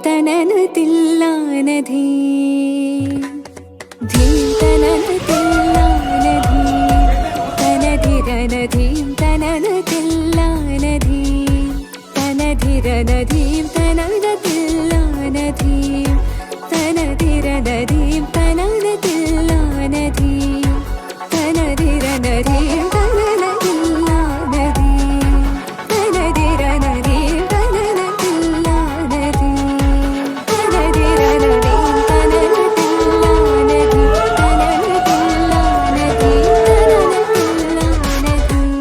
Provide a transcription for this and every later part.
തനന തില്ലാന ധീം ധീം തനന തില്ലാന ധീം തനധിരന ധീം തനന തില്ലാന ധീം തനധിരന ധീം തനന തില്ലാന ധീം തനധിരന ധീം തനന തില്ലാന ധീം തനധിരന ധീം തനന തില്ലാന ധീം തനധിരന ധീം തനന തില്ലാന ധീം തനധിരന ധീം തനന തില്ലാന ധീം തനന തില്ലാന ധീം തനന തില്ലാന ധീം.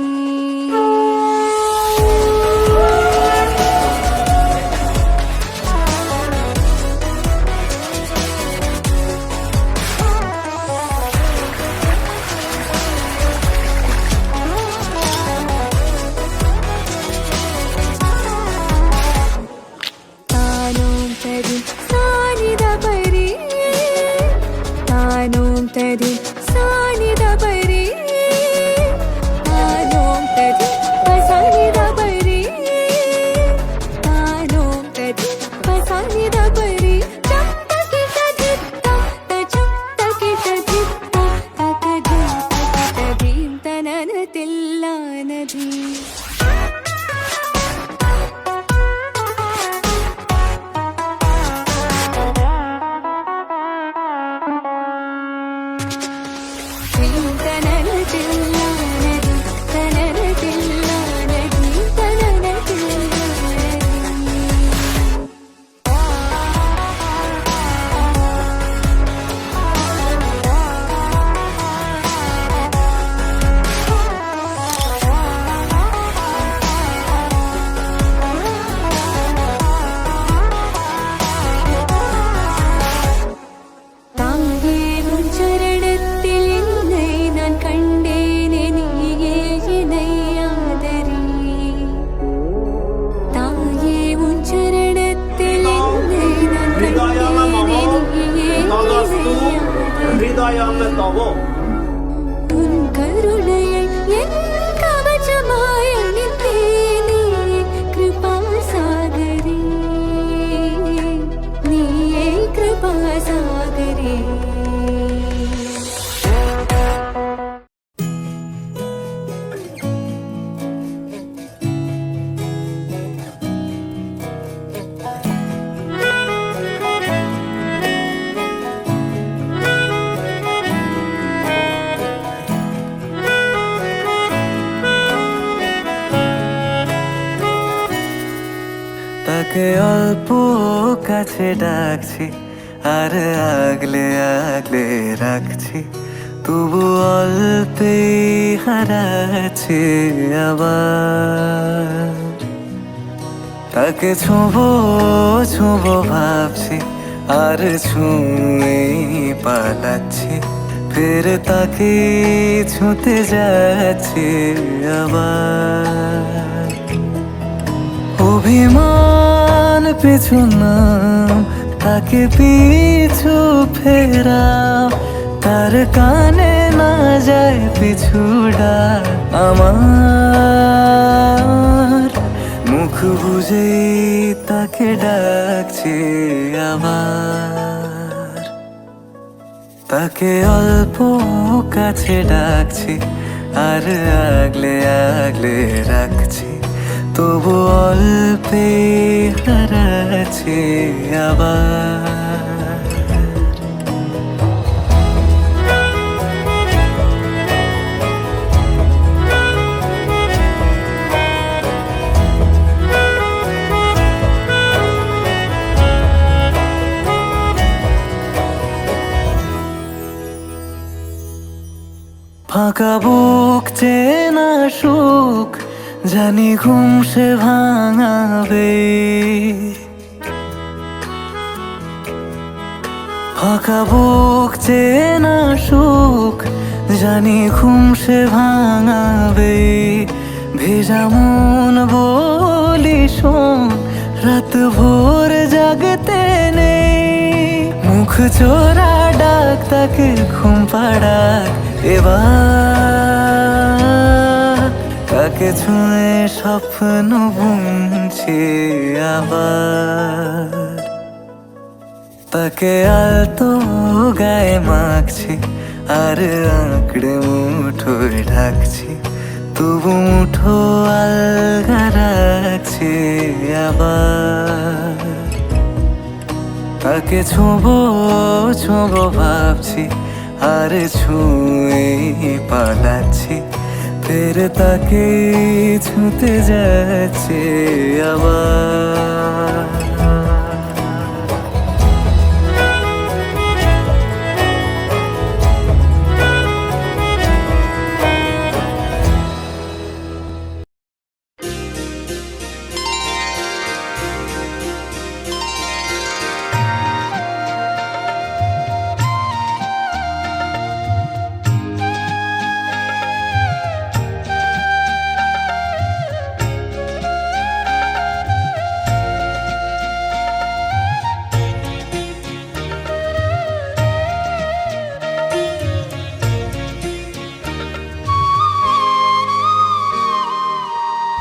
താനോം തരി സാനിദ പരി താനോം തരി സാനിദ പരി താനോം തരി പസാനിദ പരി താനോം തരി പസാനിദ പരി ചന്തകി സജിത്ത തചന്തകി സജിത്ത തകജ തകജീം തനന തില്ലാന ധീം. ധീം തനന തില്ലാന ധീം തനന തില്ലാന ധീം തനന തില്ലാന ധീം. தாயே உன் சரணத்தில் என்னை நான் கண்டேனே நீயே என்னை ஆதரி. தாயே உன் சரணத்தில் என்னை நான் கண்டேனே நீயே என்னை ஆதரி. ஹிருதயாமே தவோ உன் கருணையை என் கவசமாய் அணிந்தேனே கிருபா சாகரி நீயே கிருபா சாகரி. তাকে অল্প কাছে ডাকছি আর আগলে আগলে রাখছি, তবু অল্পে হারাচ্ছি আবার। তাকে ছোঁবো ছোঁবো ভাবছি আর ছুঁয়ে পালাচ্ছি, ফের তাকে ছুঁতে যাচ্ছি আবার। অভিমান পিছু নাম তাকে পিছু ফেরাও, তার কানে না যায় পিছুডা আমার। মুখ বুঝে তাকে ডাকছি আবার। তাকে অল্প কাছে ডাকছি আর আগলে আগলে রাখছি, তবু অল্পে হারাচ্ছি আবার। ফাঁকা বুক চেনা সুখ জানি ঘুম সে ভাঙাবে, ফাঁকা বুক চেনা সুখ জানি ঘুম সে ভাঙাবে। ভেজা মন বলি শোন, রাত ভোর জাগতে নেই, মুখ চোরা ডাক তাকে ঘুম পাড়াক এবার। তাকে ছুঁয়ে স্বপ্ন বুনছি আবার। তাকে আলতো গায়ে মাখছি আর আঁকড়ে মুঠোয় ঢাকছি, তবু মুঠো আলগা রাখছি আবার। তাকে ছোঁবো ছোঁবো ভাবছি আর ছুঁয়ে পালাচ্ছি, ফের তাকে ছুঁতে যাচ্ছে আবার।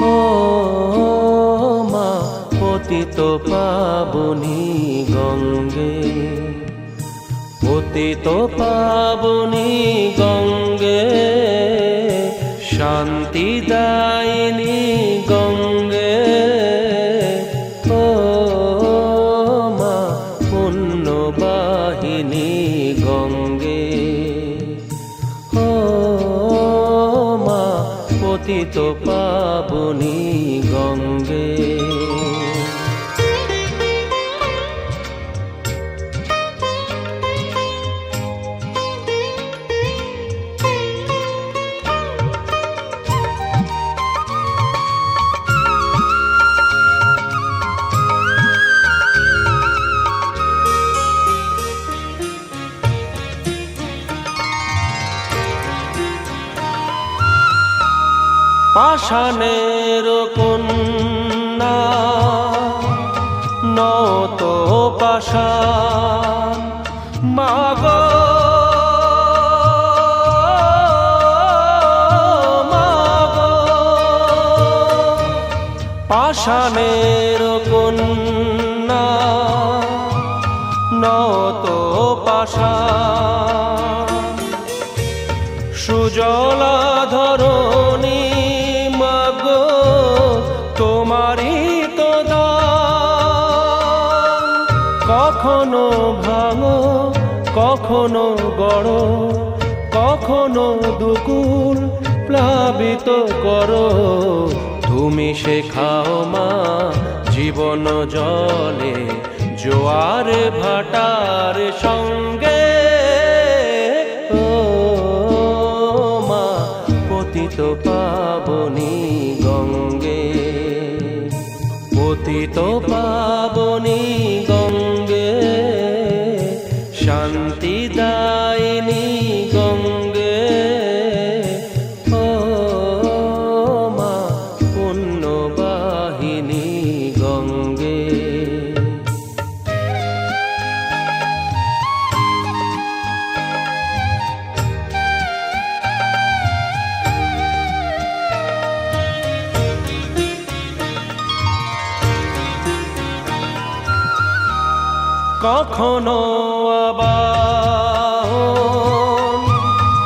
ও মা পতিত পাবনী গঙ্গে, পতিত পাবনী গঙ্গে, শান্তি দায়িনী গঙ্গে। ও মা পুণ্যবাহিনী গঙ্গে, ও মা পতিত পাবনী গঙ্গে। পাষাণের কন্যা নত পাষাণ, মাগো মাগো, পাষাণের কন্যা নত পাষাণ, সুজলা ধরণী তোমারই তো দান। কখনো ভাঙো কখনো গড়ো, কখনো দুকুল প্লাবিত করো, তুমি শেখাও মা জীবন জলে জোয়ার ভাটার সঙ্গে। ও মা পতিত পাবনী গঙ্গে, পতিত পাবনী গঙ্গে, শান্তি দায়িনী গঙ্গে। ও মা পুণ্যবাহিনী গঙ্গে। কখনো আবাহন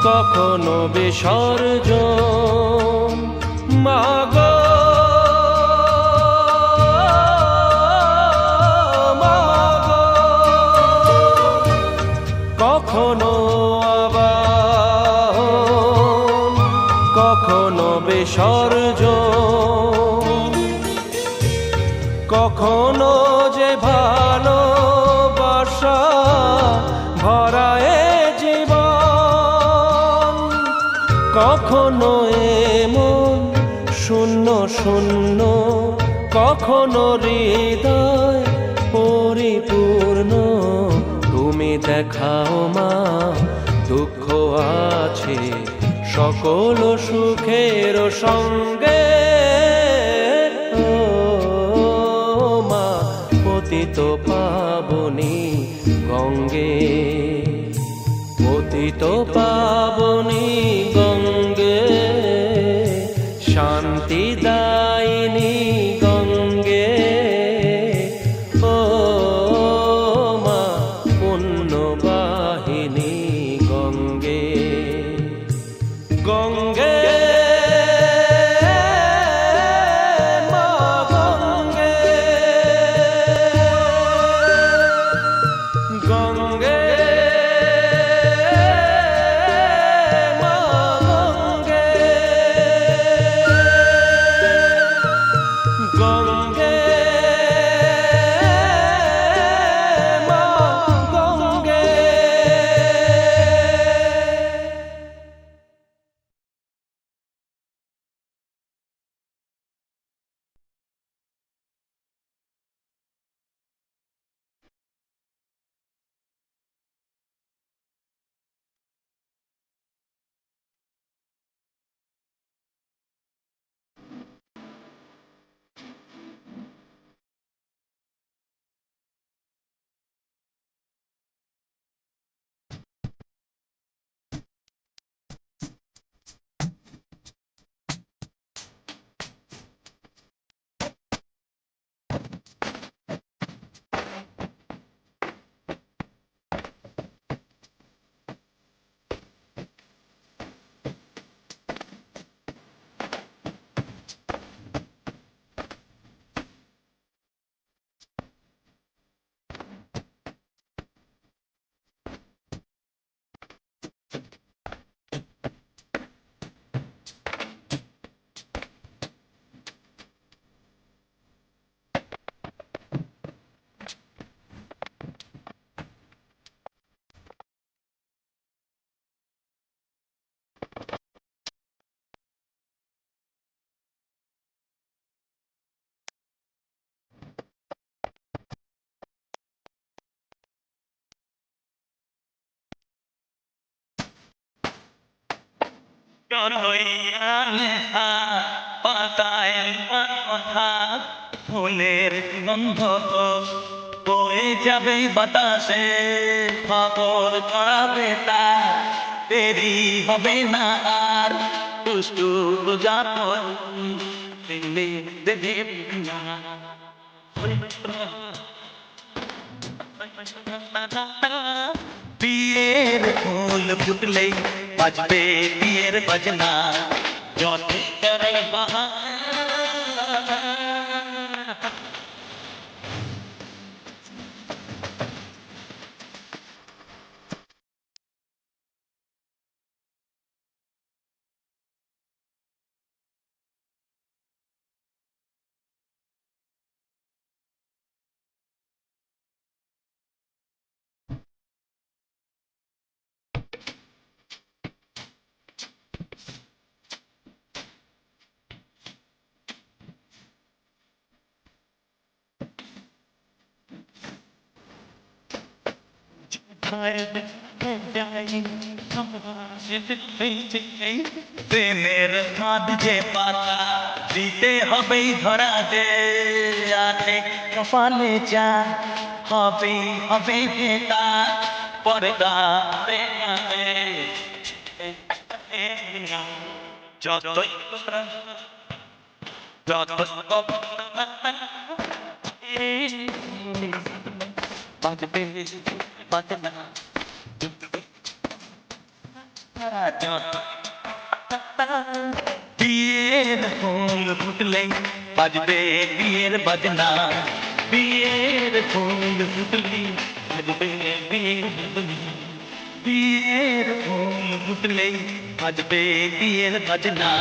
কখনো বিসর্জন, মাগো মাগো, কখনো আবাহন কখনো বিসর্জন, কখনো যে ভালো ভরায়ে জীবন, কখনো এমন শূন্য শূন্য, কখনো হৃদয় পরিপূর্ণ। তুমি দেখাও মা দুঃখ আছে সকল সুখের সঙ্গে। ও মা পতিত পাবনী গঙ্গে, পতিত পাবনী গঙ্গে, শান্তি দায়িনী গঙ্গে। ও মা পাতায় কথা ফুলের গন্ধ বয়ে যাবে বাতাসে খবর ছড়াবে তা দেরি হবে না আর দুষ্টু যাপন দিল্লি দেবে বিয়ের ফুল ফুটলেই বাজবে বিয়ের বাজনা যত করে প্রেমের ফাঁদ যে পাতা দিতে হবেই ধরাতে আছে কপালে যা হবে হবে ভেতা পর্দা যতই যতই বাজবে বাজনা বিয়ের ফুল ফুটলেই বাজবে বিয়ের বাজনা বিয়ের ফুল ফুটলেই বাজবে বিয়ের বাজনা বিয়ের ফুল ফুটলেই বাজবে বিয়ের বাজনা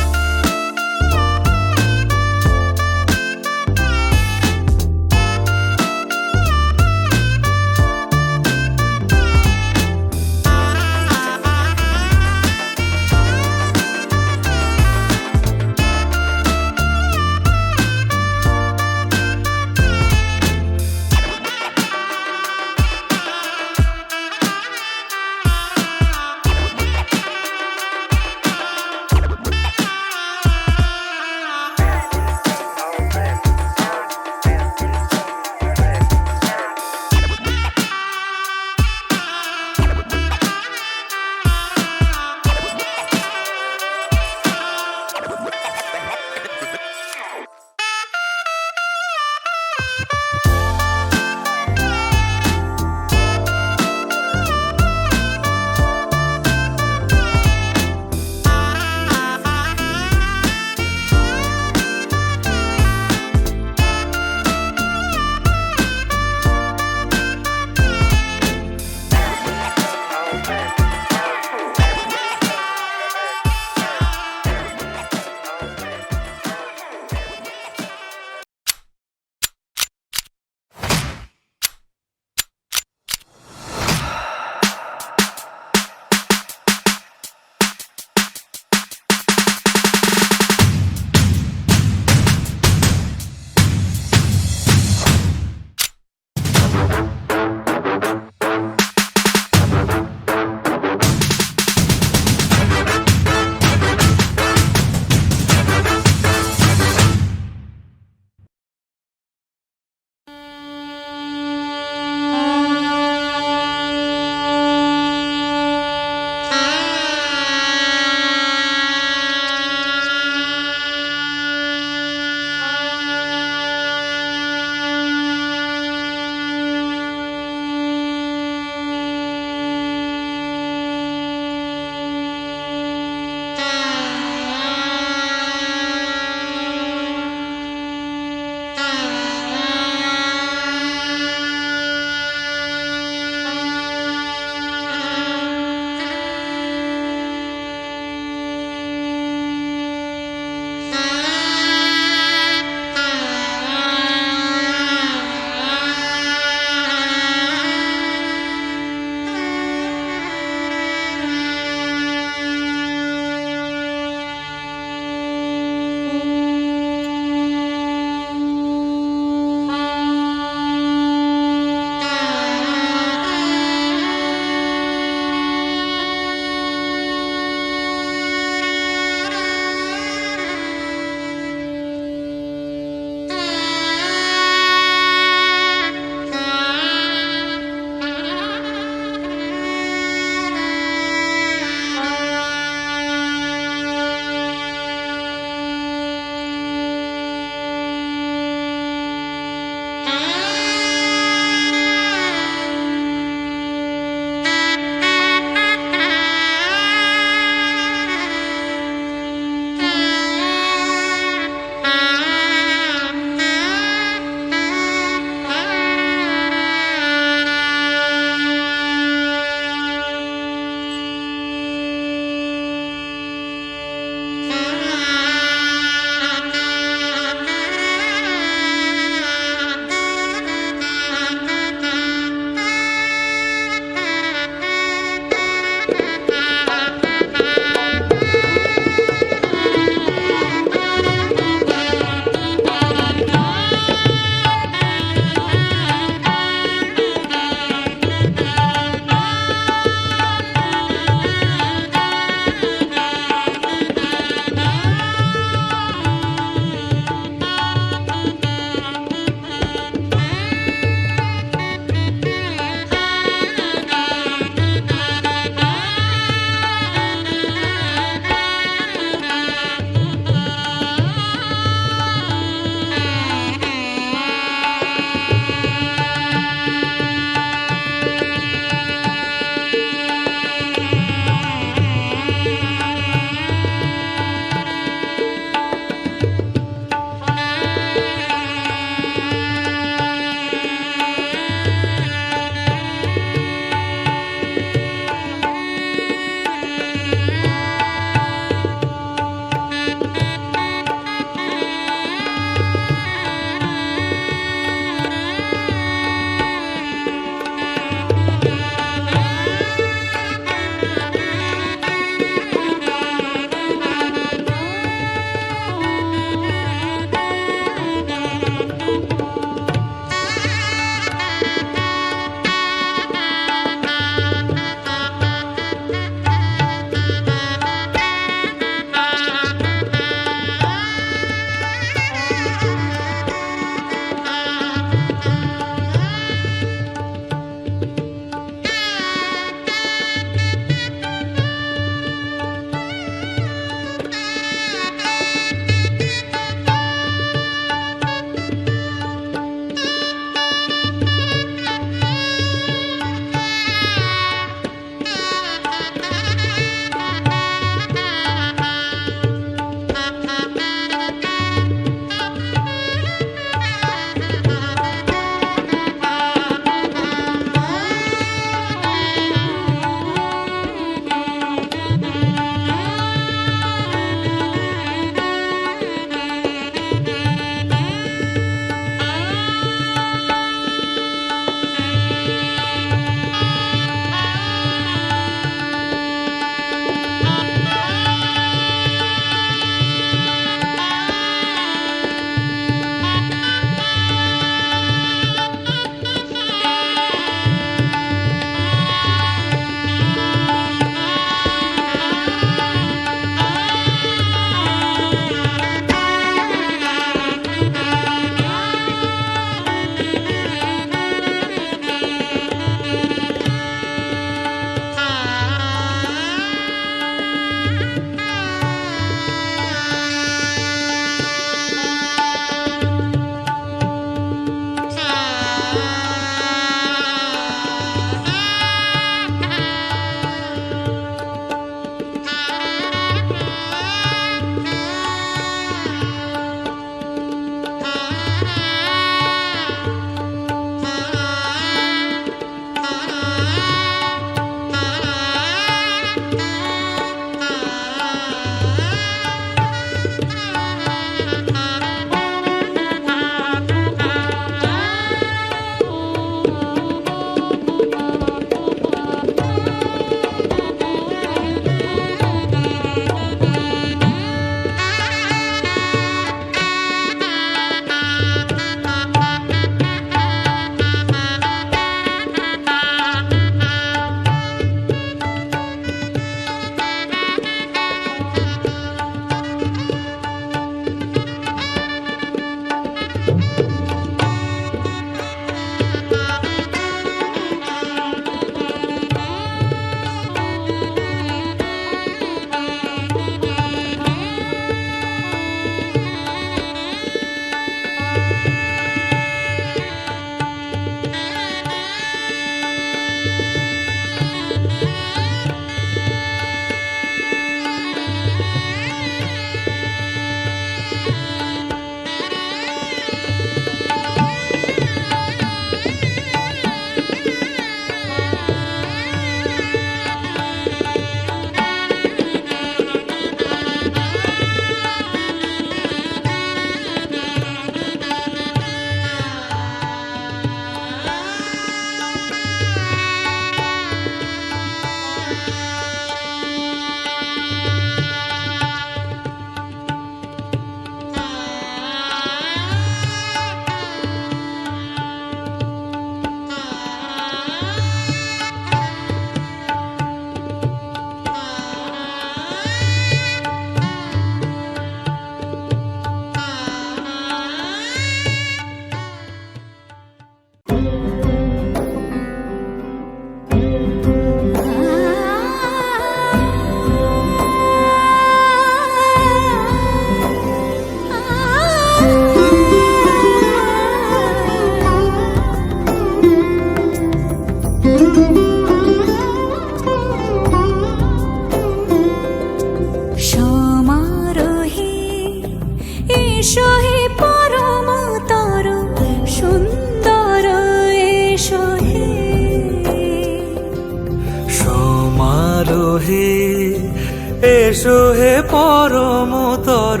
এসো হে পরমতর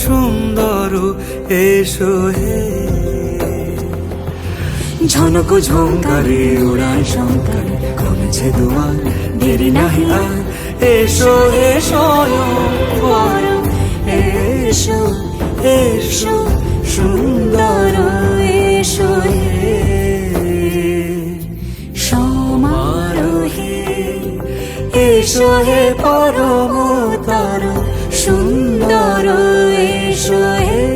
সুন্দর, এসো হে। ঝনক ঝঙ্কারে উড়ায় শঙ্কর, কমেছে দুয়ার দেরি নাহি আর। এসো হে স্বয়ং পরম, এসো এসো সুন্দর, এসো হে সমারোহে। এসো হে পরমতর সুন্দর, এসো হে।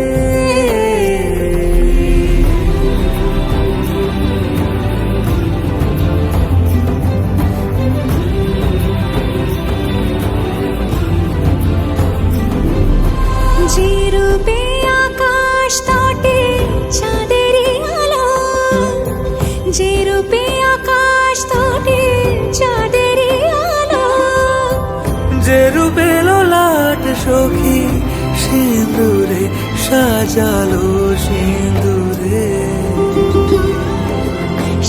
যে রূপে আকাশ তটে চাঁদেরই আলো, যে রূপে আকাশ তটে চাঁদেরই আলো, যে রূপে ললাট সখী সিঁদুরে সাজালো সিঁদুরে।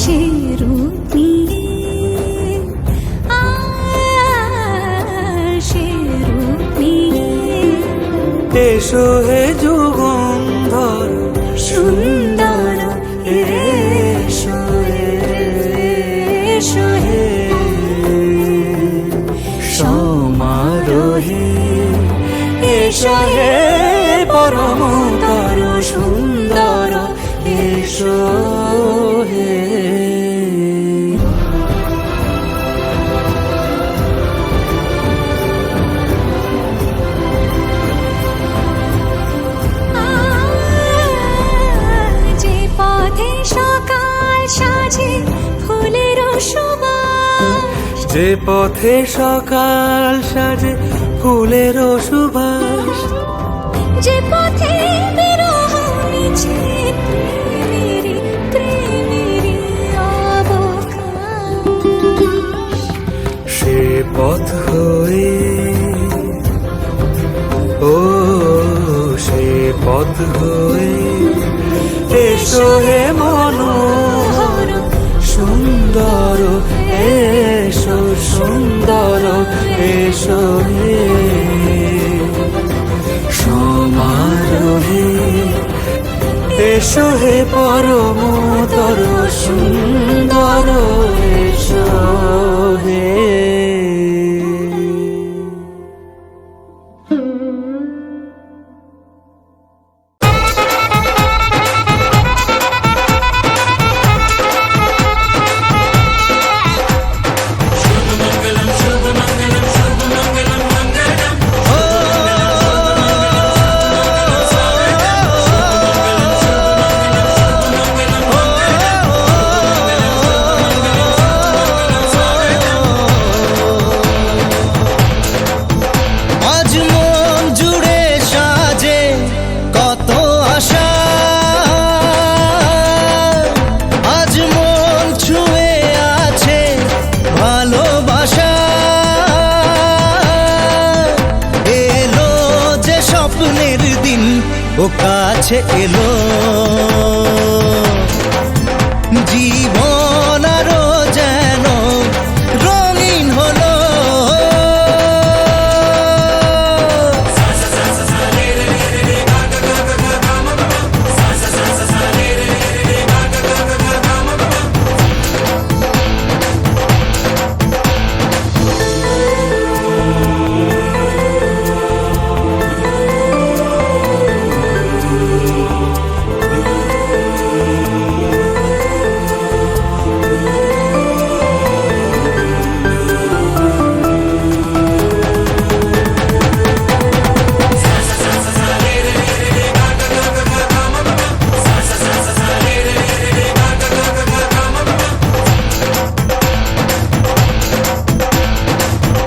সে রূপ নিয়ে সে রূপ নিয়ে এসো হে যুগন্ধর সুন্দর, এসো এসো হে সমারোহে। এসো হে পরমতর সুন্দর, এসো হে। যে পথে সকাল সাজে ফুলের সুবাস, যে পথে সকাল সাজে ফুলের সুবাস, যে পথে বিরহ মিছে প্রেমেরই প্রেমেরই অবকাশ, সে পথ হয়ে ও সে পথ হয়ে। এসো হে মনোহর সুন্দর, এসো সুন্দর, এসো হে সমারোহে। এসো হে পরমতর সুন্দর, এসো হে। আজ মন জুড়ে সাজে কত আশা, আজ মন ছুঁয়ে আছে ভালোবাসা। এলো যে স্বপ্নের দিন ও কাছে এলো, জীবন আরো যেন রঙিন হলো।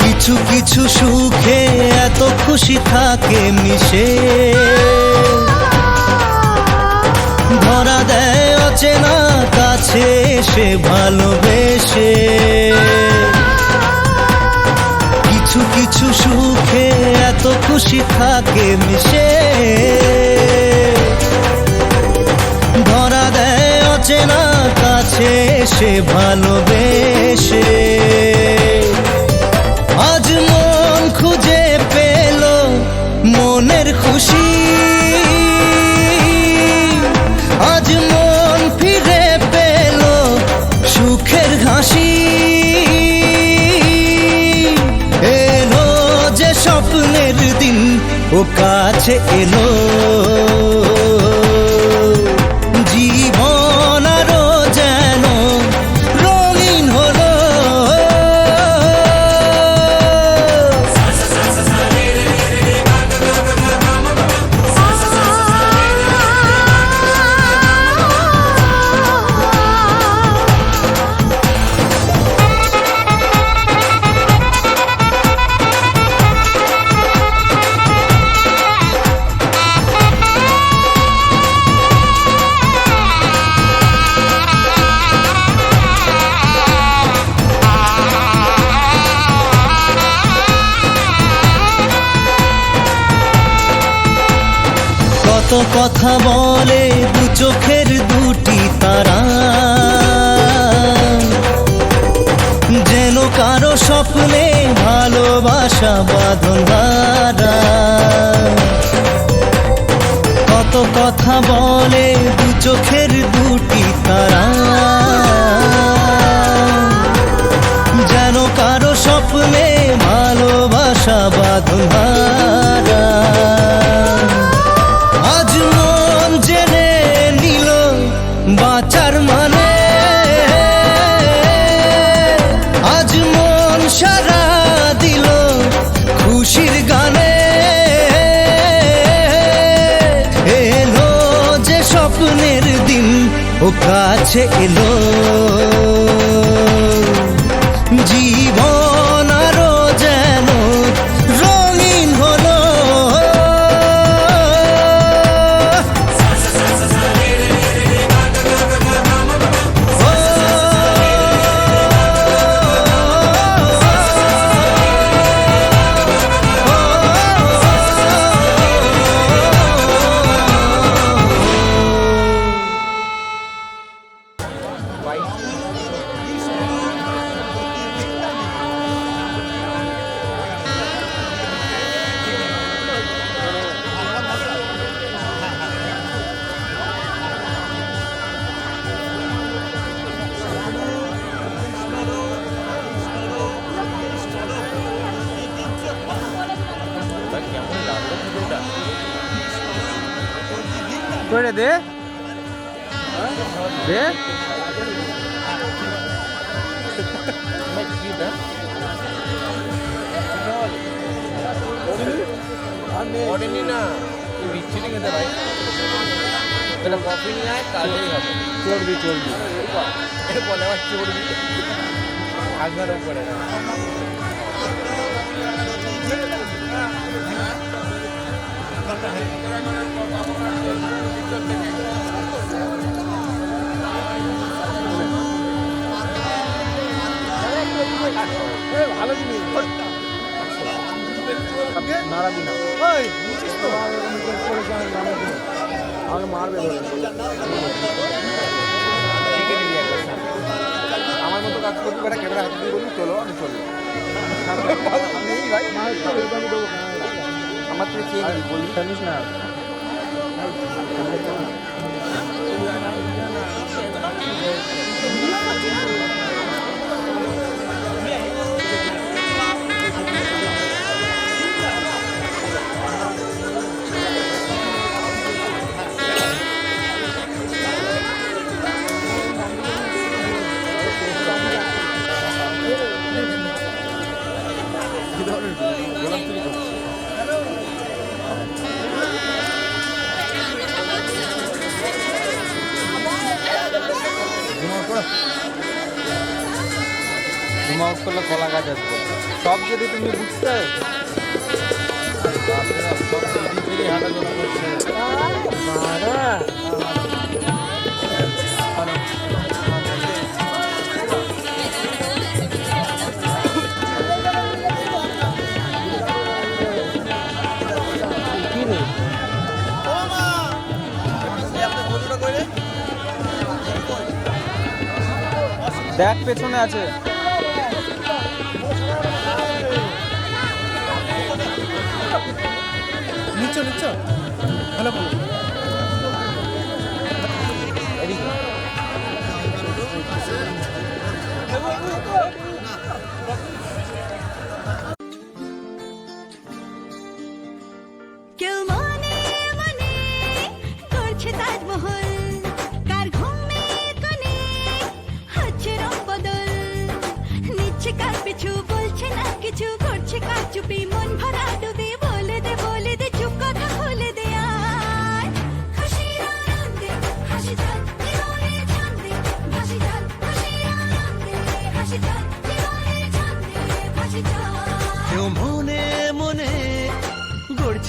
কিছু কিছু সুখে এত খুশি থাকে মিশে, ধরা দেয় অচেনা কাছে সে ভালোবেসে। কিছু কিছু সুখে এত খুশি থাকে মিশে, ধরা দেয় অচেনা কাছে সে ভালোবেসে। আজ মন খুঁজে দিন ও কাছে এলো জীবন আরো যেন রঙিন হলো কত কথা বলে দু চোখের দুটি তারা যেন কারো স্বপ্নে ভালোবাসা বাঁধন হারা কত কথা বলে দু চোখের দুটি তারা যেন কারো স্বপ্নে ভালোবাসা বাঁধন হারা আজ মন জেনে নিল বাঁচার মানে আজ মন সারা দিল খুশির গানে এলো যে স্বপ্নের দিন ও কাছে এলো জীবন আরো যেন রঙিন হলো করে দে দে পড়েনি না তুই বিচ্ছিরি খেতে ভাই এটা কফি নিয়ে আয় কালেই হবে চর্বি চর্বি এটা বলে আমার চর্বি আগের উপরে না ভালো জিনিস নাড়াবি না আমাকে মারবে ধরে আমার মতো কাজ করবি বেটা ক্যামেরা হাতে দিয়ে বলবি চলো আমি চলবো আমার তুই চেয়ে নিবি বলবি জানিস না জুম আউট করলে কলা গাছ আসবে সব যদি তুমি বুঝতে হাঁটাচলা করছে দেখ পেছনে আছে নিচো নিচো ভালো বলো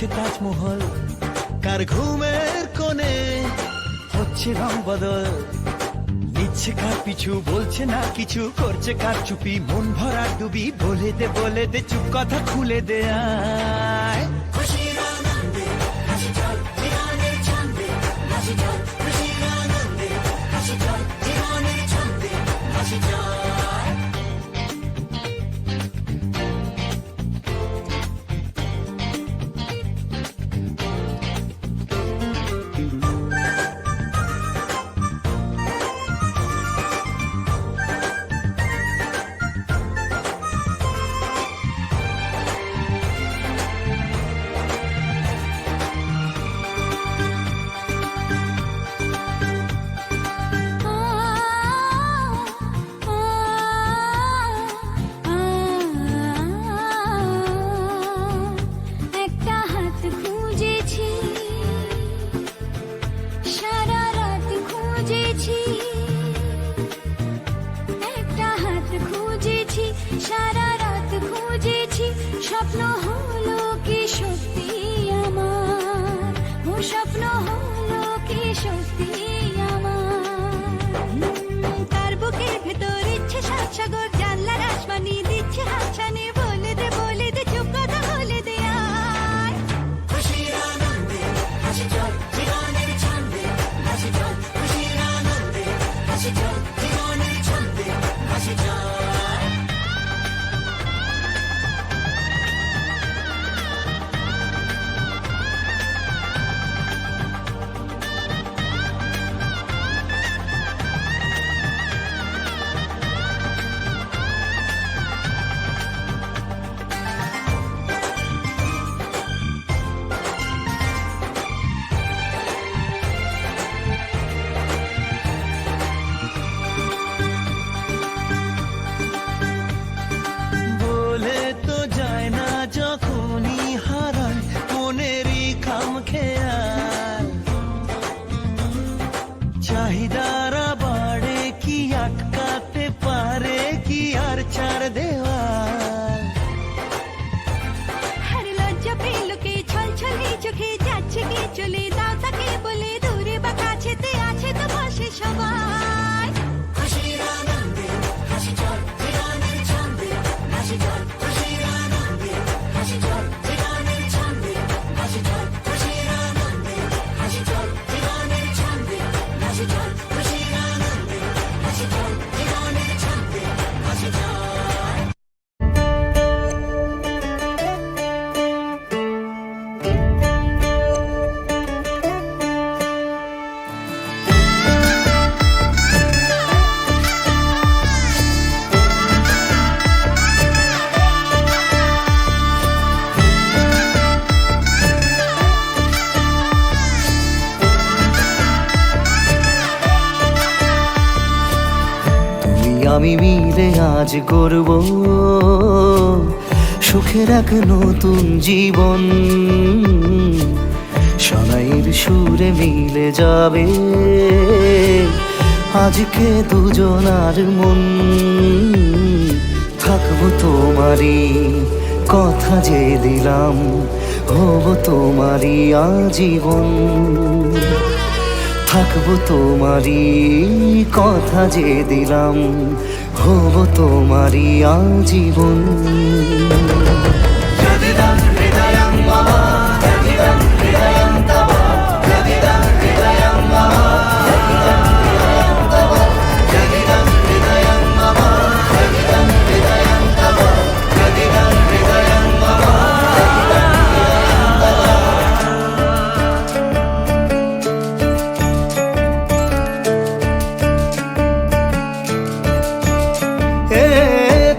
হচ্ছে তাজমহল, কার ঘুমের কোণে হচ্ছে রং বদল, নিচ্ছে কার পিছু বলছে না কিছু, করছে কার চুপি মন ভরা ডুবি, বলে দে চুপ কথা খুলে দে আয়। খুশির আনন্দে হাসি চল জীবনের ছন্দে, হাসি চল খুশির আনন্দে হাসি চল জীবনের ছন্দে, হাসি চল। একটা হাত খুঁজেছি, সারা রাত খুঁজেছি, একটা হাত খুঁজেছি, সারা রাত খুঁজেছি, স্বপ্ন হলো কি সত্যি আমার, ও স্বপ্ন হলো কি সত্যি আমার। তার বুকের ভেতর ইচ্ছে সাত সাগর, জানলার আসমানি দিচ্ছে হাতছানি, বলে দে চুপ কথা বলে দে আয়। খুশির আনন্দে হাসি চল জীবনের ছন্দে, হাসি চল খুশির আনন্দে হাসি চল জীবনের ছন্দে, হাসি চল। বলে তো যায় না যখনই হারায় মনেরই খাম খেয়াল, চাহিদারা বাড়ে কি আটকাতে পারে কি আর চার দেওয়াল। আর লজ্জা পেল কে ছল ছলে চোখে যাচ্ছে কে চলে, দাও তাকে বলে দূরে বা কাছেতে আছে তো পাশে সবাই। খুশির আনন্দে হাসি চল জীবনের ছন্দে, হাসি চল খুশির আনন্দে হাসি চল জীবনের ছন্দে, হাসি চল খুশির আনন্দে হাসি চল জীবনের ছন্দে, হাসি চল খুশির আনন্দে হাসি চল জীবনের ছন্দে, হাসি চল। তুমি আমি মিলে আজ গড়ব সুখের এক নতুন জীবন, সানাইয়ের সুরে মিলে যাবে আজকে দুজনার মন। থাকবো তোমারই কথা যে দিলাম, হব তোমারই আজীবন। থাকবো তোমারই কথা যে দিলাম, হব তোমারই আজীবন।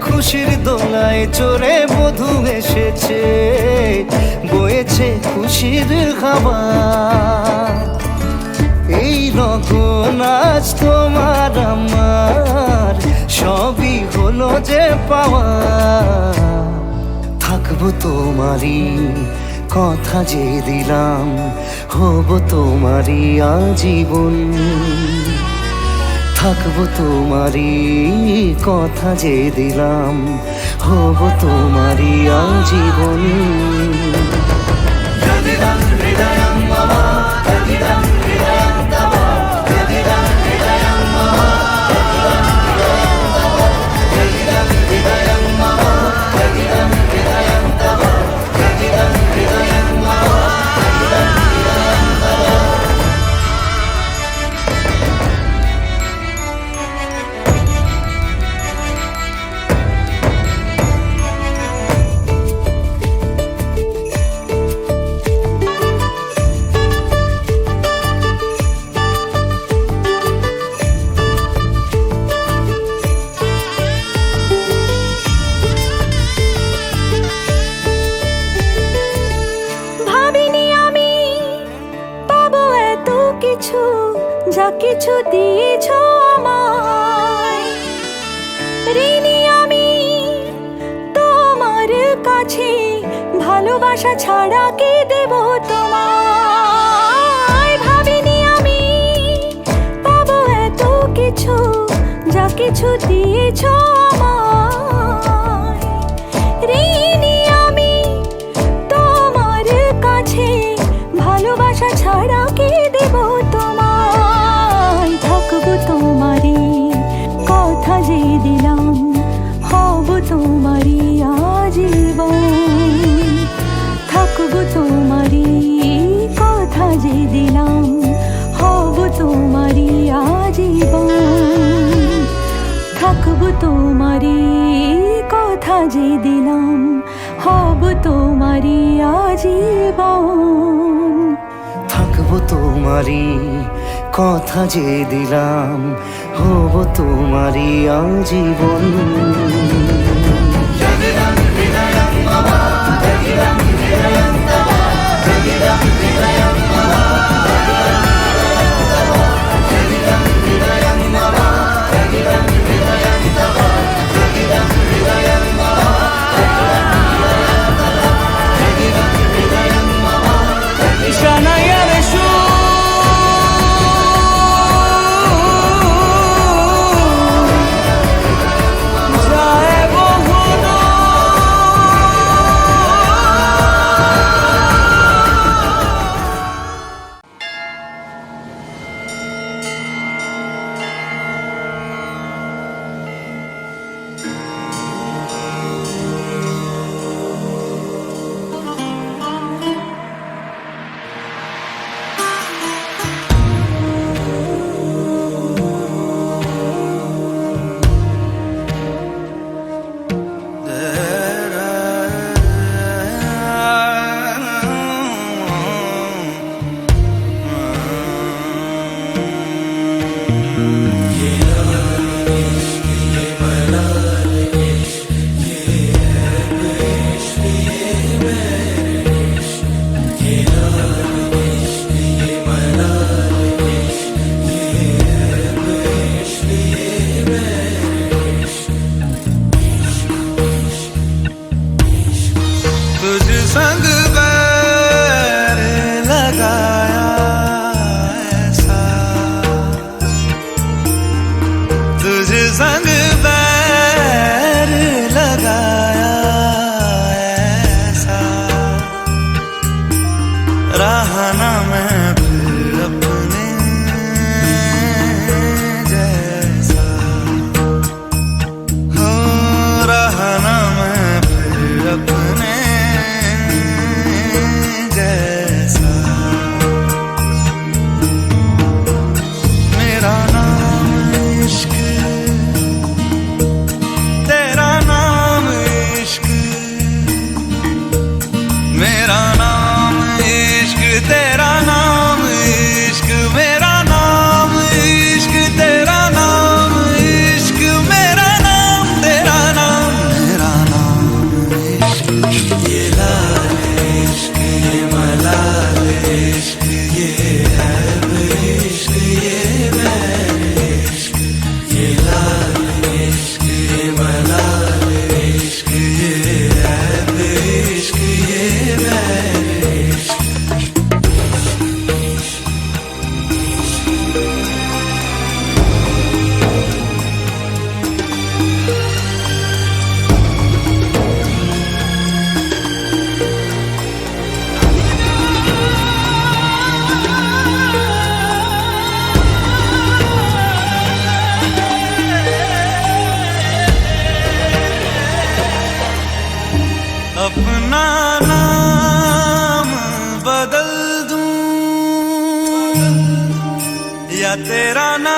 খুশির দোলায় চড়ে বধূ এসেছে, বয়েছে খুশির খাবার। এই রকম আজ তোমার আমার সবই হলো যে পাওয়া। থাকবো তোমারই কথা যে দিলাম, হব তোমারই আজীবন। থাকবো তোমারই কথা যে দিলাম, হব তোমারই আজীবন। যা কিছু দিয়েছ আমায়, ঋণী আমি তোমার কাছে, ভালোবাসা ছাড়া কি দেব তোমায়। ভাবিনি আমি পাবো এত কিছু, যা কিছু দিয়েছ আমায়, ঋণী আমি তোমার কাছে, ভালোবাসা ছাড়া কি দেব তোমায়। থাকবো তোমারই কথা যে দিলাম, হব তোমারই আজীবন। থাকবো তোমারই কথা যে দিলাম, হব তোমারই আজীবন। থাকবো তোমারই কথা যে দিলাম, হব তোমারই আজীবন। থাকবো তোমারই কথা যে দিলাম, হব তোমারই আজীবন। संग बैर लगाया ऐसा, तुझ संग बैर लगाया ऐसा, रहा ना मैं फिर अपने जैसा, हो रहा ना मैं फिर अपने जैसा। मेरा नाम इश्क, तेरा नाम इश्क, मेरा नाम इश्क, तेरा नाम इश्क, मेरा नाम इश्क, तेरा नाम इश्क, मेरा नाम तेरा नाम, मेरा नाम इश्क। ये लाल इश्क, ये मलाल इश्क, ये ऐब इश्क, ये बैर इश्क, ये लाल इश्क, ये मलाल इश्क, ये ऐब इश्क, ये बैर इश्क। अपना नाम बदल दूं या तेरा नाम